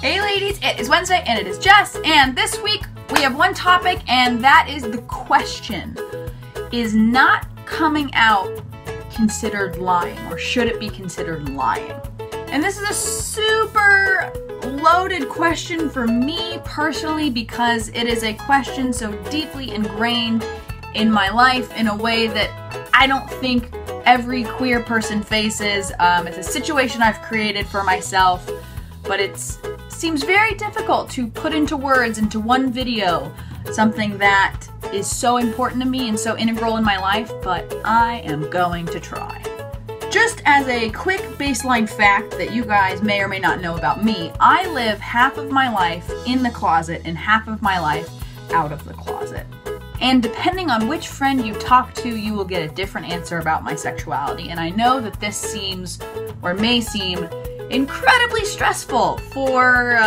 Hey ladies, it is Wednesday and it is Jess, and this week we have one topic, and that is the question: is not coming out considered lying, or should it be considered lying? And this is a super loaded question for me personally, because it is a question so deeply ingrained in my life in a way that I don't think every queer person faces. It's a situation I've created for myself, but it seems very difficult to put into words, into one video, something that is so important to me and so integral in my life, but I am going to try. Just as a quick baseline fact that you guys may or may not know about me, I live half of my life in the closet and half of my life out of the closet. And depending on which friend you talk to, you will get a different answer about my sexuality. And I know that this seems, or may seem, incredibly stressful for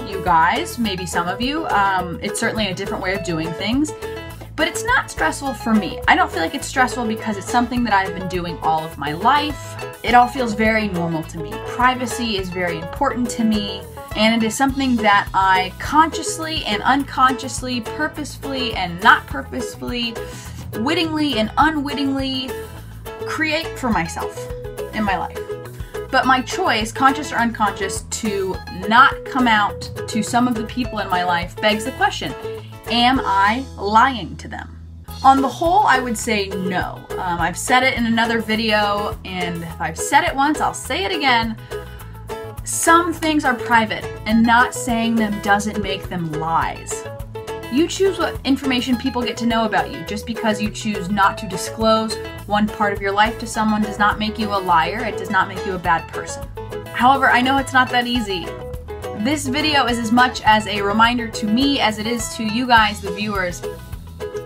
you guys, maybe some of you. It's certainly a different way of doing things, but it's not stressful for me. I don't feel like it's stressful because it's something that I've been doing all of my life. It all feels very normal to me. Privacy is very important to me, and it is something that I consciously and unconsciously, purposefully and not purposefully, wittingly and unwittingly create for myself in my life. But my choice, conscious or unconscious, to not come out to some of the people in my life begs the question: am I lying to them? On the whole, I would say no. I've said it in another video, and if I've said it once, I'll say it again. Some things are private, and not saying them doesn't make them lies. You choose what information people get to know about you. Just because you choose not to disclose one part of your life to someone does not make you a liar. It does not make you a bad person. However, I know it's not that easy. This video is as much as a reminder to me as it is to you guys, the viewers.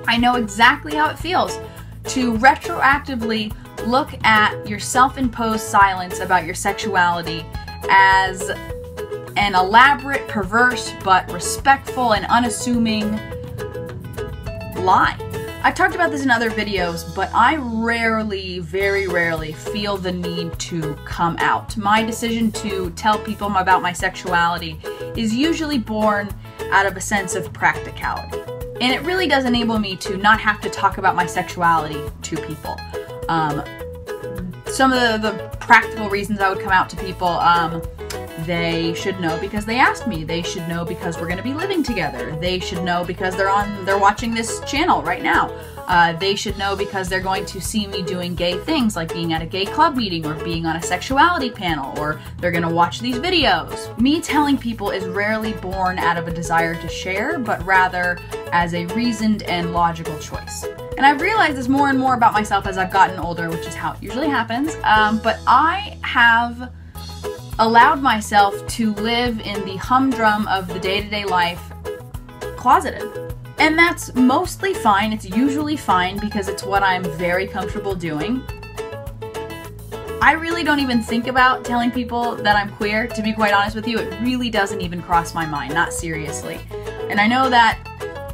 I know exactly how it feels to retroactively look at your self-imposed silence about your sexuality as an elaborate, perverse, but respectful and unassuming lie. I've talked about this in other videos, but I rarely, very rarely, feel the need to come out. My decision to tell people about my sexuality is usually born out of a sense of practicality. And it really does enable me to not have to talk about my sexuality to people. Some of the practical reasons I would come out to people, they should know because they asked me. They should know because we're going to be living together. They should know because they're watching this channel right now. They should know because they're going to see me doing gay things, like being at a gay club meeting or being on a sexuality panel, or they're going to watch these videos. Me telling people is rarely born out of a desire to share, but rather as a reasoned and logical choice. And I've realized this more and more about myself as I've gotten older, which is how it usually happens, but I have allowed myself to live in the humdrum of the day-to-day life closeted. And that's mostly fine. It's usually fine because it's what I'm very comfortable doing. I really don't even think about telling people that I'm queer, to be quite honest with you. It really doesn't even cross my mind, not seriously. And I know that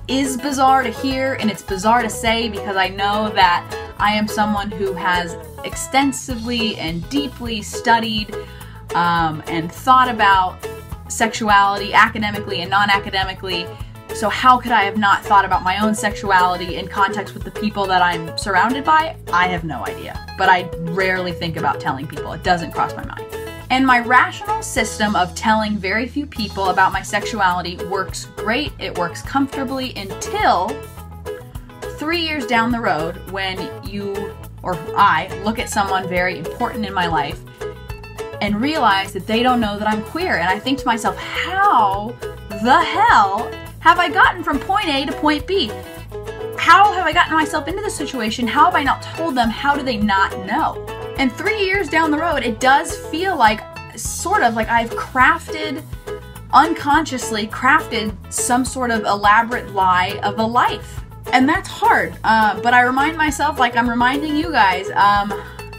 is bizarre to hear, and it's bizarre to say, because I know that I am someone who has extensively and deeply studied and thought about sexuality academically and non-academically. So how could I have not thought about my own sexuality in context with the people that I'm surrounded by? I have no idea. But I rarely think about telling people. It doesn't cross my mind. And my rational system of telling very few people about my sexuality works great. It works comfortably until 3 years down the road, when you or I look at someone very important in my life and realize that they don't know that I'm queer. And I think to myself, how the hell have I gotten from point A to point B? How have I gotten myself into this situation? How have I not told them? How do they not know? And 3 years down the road, it does feel like, sort of like I've unconsciously crafted some sort of elaborate lie of a life. And that's hard, but I remind myself, like I'm reminding you guys,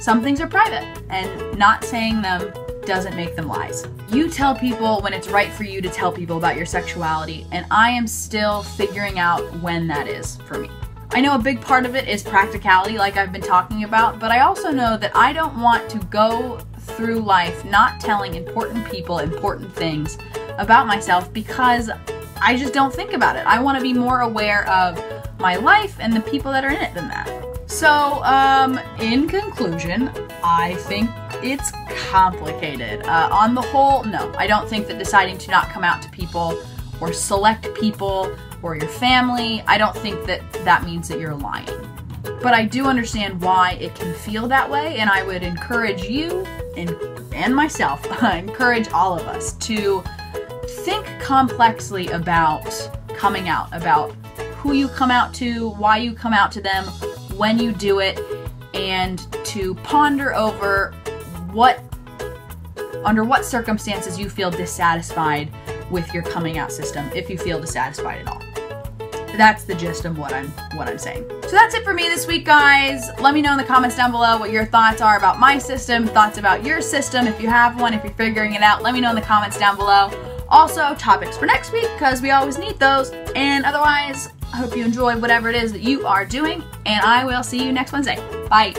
some things are private, and not saying them doesn't make them lies. You tell people when it's right for you to tell people about your sexuality, and I am still figuring out when that is for me. I know a big part of it is practicality, like I've been talking about, but I also know that I don't want to go through life not telling important people important things about myself because I just don't think about it. I want to be more aware of my life and the people that are in it than that. So, in conclusion, I think it's complicated. On the whole, no. I don't think that deciding to not come out to people or select people or your family, I don't think that that means that you're lying. But I do understand why it can feel that way, and I would encourage you and myself, encourage all of us to think complexly about coming out, about who you come out to, why you come out to them, when you do it, and to ponder over under what circumstances you feel dissatisfied with your coming out system, if you feel dissatisfied at all. That's the gist of what I'm saying. So that's it for me this week, guys. Let me know in the comments down below what your thoughts are about my system, thoughts about your system, if you have one, if you're figuring it out. Let me know in the comments down below. Also, topics for next week, because we always need those. And otherwise, I hope you enjoy whatever it is that you are doing, and I will see you next Wednesday. Bye.